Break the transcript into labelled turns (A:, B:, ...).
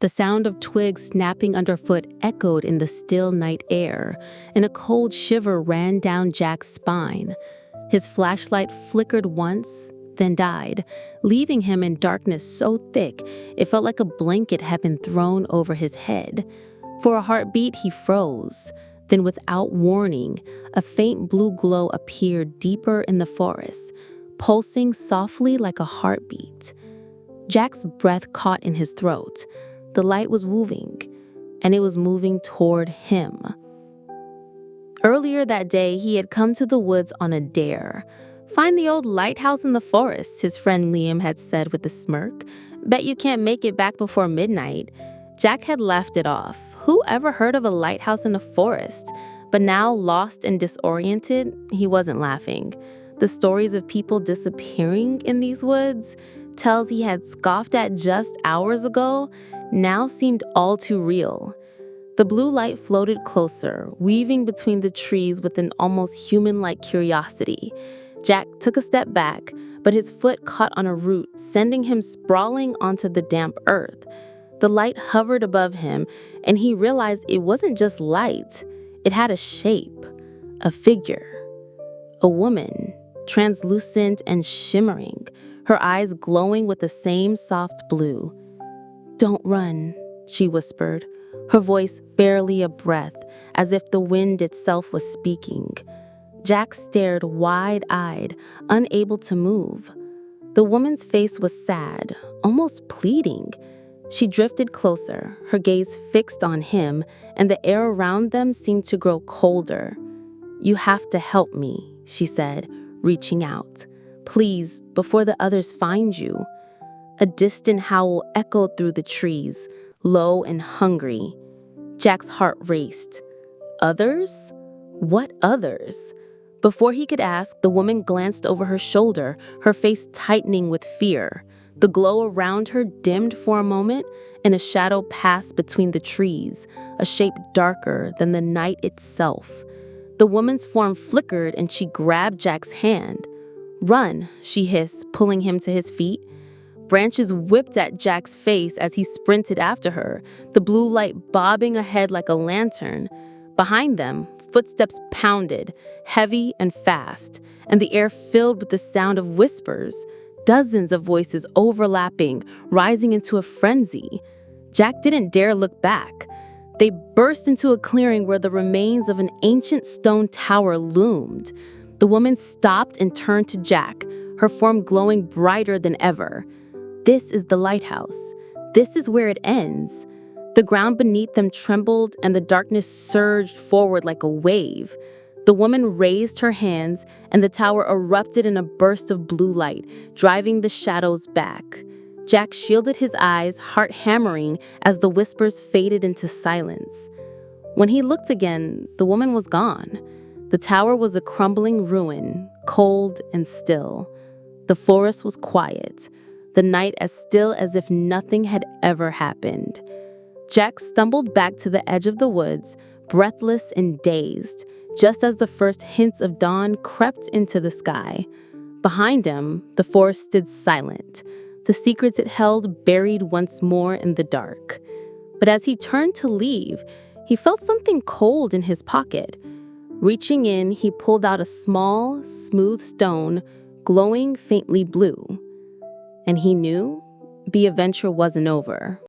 A: The sound of twigs snapping underfoot echoed in the still night air, and a cold shiver ran down Jack's spine. His flashlight flickered once, then died, leaving him in darkness so thick it felt like a blanket had been thrown over his head. For a heartbeat, he froze. Then, without warning, a faint blue glow appeared deeper in the forest, pulsing softly like a heartbeat. Jack's breath caught in his throat. The light was moving, and it was moving toward him. Earlier that day, he had come to the woods on a dare. "Find the old lighthouse in the forest," his friend Liam had said with a smirk. "Bet you can't make it back before midnight." Jack had laughed it off. Who ever heard of a lighthouse in a forest? But now, lost and disoriented, he wasn't laughing. The stories of people disappearing in these woods, tales he had scoffed at just hours ago, now seemed all too real. The blue light floated closer, weaving between the trees with an almost human-like curiosity. Jack took a step back, but his foot caught on a root, sending him sprawling onto the damp earth. The light hovered above him, and he realized it wasn't just light. It had a shape, a figure. A woman, translucent and shimmering, her eyes glowing with the same soft blue. "Don't run," she whispered, her voice barely a breath, as if the wind itself was speaking. Jack stared wide-eyed, unable to move. The woman's face was sad, almost pleading. She drifted closer, her gaze fixed on him, and the air around them seemed to grow colder. "You have to help me," she said, reaching out. "Please, before the others find you." A distant howl echoed through the trees, low and hungry. Jack's heart raced. Others? What others? Before he could ask, the woman glanced over her shoulder, her face tightening with fear. The glow around her dimmed for a moment, and a shadow passed between the trees, a shape darker than the night itself. The woman's form flickered, and she grabbed Jack's hand. "Run," she hissed, pulling him to his feet. Branches whipped at Jack's face as he sprinted after her, the blue light bobbing ahead like a lantern. Behind them, footsteps pounded, heavy and fast, and the air filled with the sound of whispers. Dozens of voices overlapping, rising into a frenzy. Jack didn't dare look back. They burst into a clearing where the remains of an ancient stone tower loomed. The woman stopped and turned to Jack, her form glowing brighter than ever. "This is the lighthouse. This is where it ends." The ground beneath them trembled, and the darkness surged forward like a wave. The woman raised her hands, and the tower erupted in a burst of blue light, driving the shadows back. Jack shielded his eyes, heart hammering, as the whispers faded into silence. When he looked again, the woman was gone. The tower was a crumbling ruin, cold and still. The forest was quiet, the night as still as if nothing had ever happened. Jack stumbled back to the edge of the woods, breathless and dazed, just as the first hints of dawn crept into the sky. Behind him, the forest stood silent, the secrets it held buried once more in the dark. But as he turned to leave, he felt something cold in his pocket. Reaching in, he pulled out a small, smooth stone, glowing faintly blue. And he knew the adventure wasn't over.